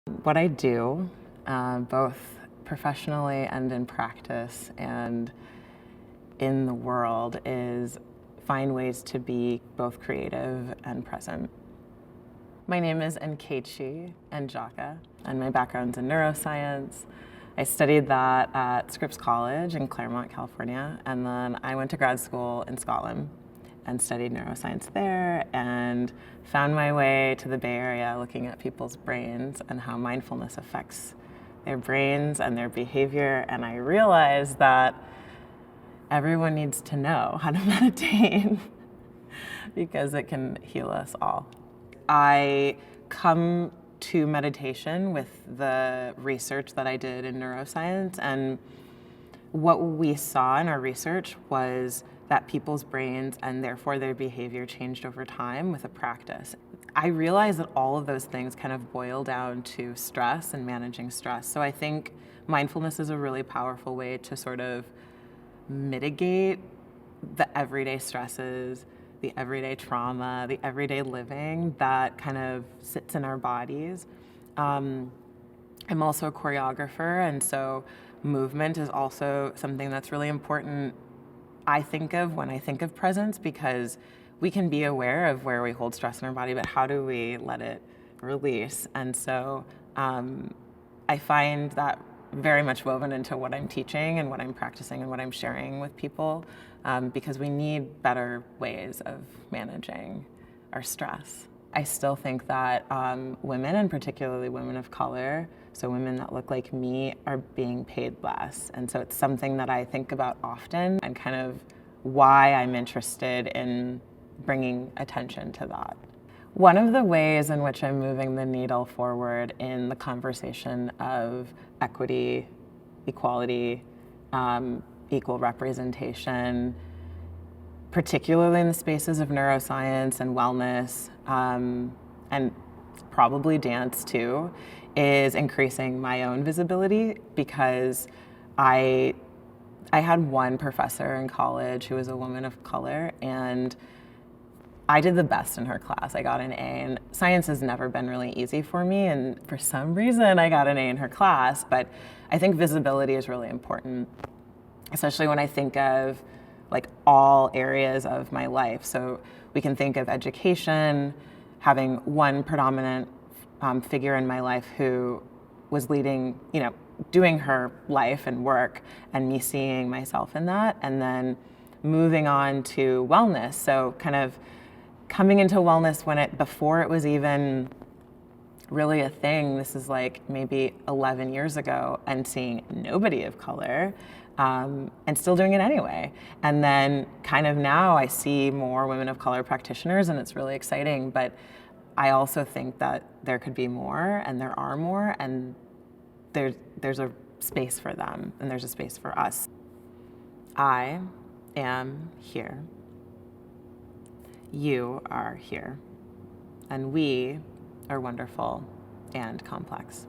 What I do, both professionally and in practice and in the world, is find ways to be both creative and present. My name is Nkechi Njaka, and my background's in neuroscience. I studied that at Scripps College in Claremont, California, and then I went to grad school in Scotland and studied neuroscience there and found my way to the Bay Area looking at people's brains and how mindfulness affects their brains and their behavior. And I realized that everyone needs to know how to meditate because it can heal us all. I come to meditation with the research that I did in neuroscience, and what we saw in our research was that people's brains and therefore their behavior changed over time with a practice. I realized that all of those things kind of boil down to stress and managing stress. So I think mindfulness is a really powerful way to sort of mitigate the everyday stresses, the everyday trauma, the everyday living that kind of sits in our bodies. I'm also a choreographer, and so movement is also something that's really important, I think of when I think of presence, because we can be aware of where we hold stress in our body, but how do we let it release? And so I find that very much woven into what I'm teaching and what I'm practicing and what I'm sharing with people, because we need better ways of managing our stress. I still think that women, and particularly women of color, so women that look like me, are being paid less. And so it's something that I think about often and kind of why I'm interested in bringing attention to that. One of the ways in which I'm moving the needle forward in the conversation of equity, equality, equal representation, particularly in the spaces of neuroscience and wellness, and probably dance too, is increasing my own visibility, because I had one professor in college who was a woman of color, and I did the best in her class. I got an A, and science has never been really easy for me, and for some reason I got an A in her class. But I think visibility is really important, especially when I think of like all areas of my life. So we can think of education, having one predominant figure in my life who was leading, doing her life and work, and me seeing myself in that, and then moving on to wellness. So kind of coming into wellness before it was even really a thing. This is like maybe 11 years ago, and seeing nobody of color, and still doing it anyway. And then kind of now I see more women of color practitioners, and it's really exciting. But I also think that there could be more, and there are more, and there's a space for them, and there's a space for us. I am here. You are here. And we are wonderful and complex.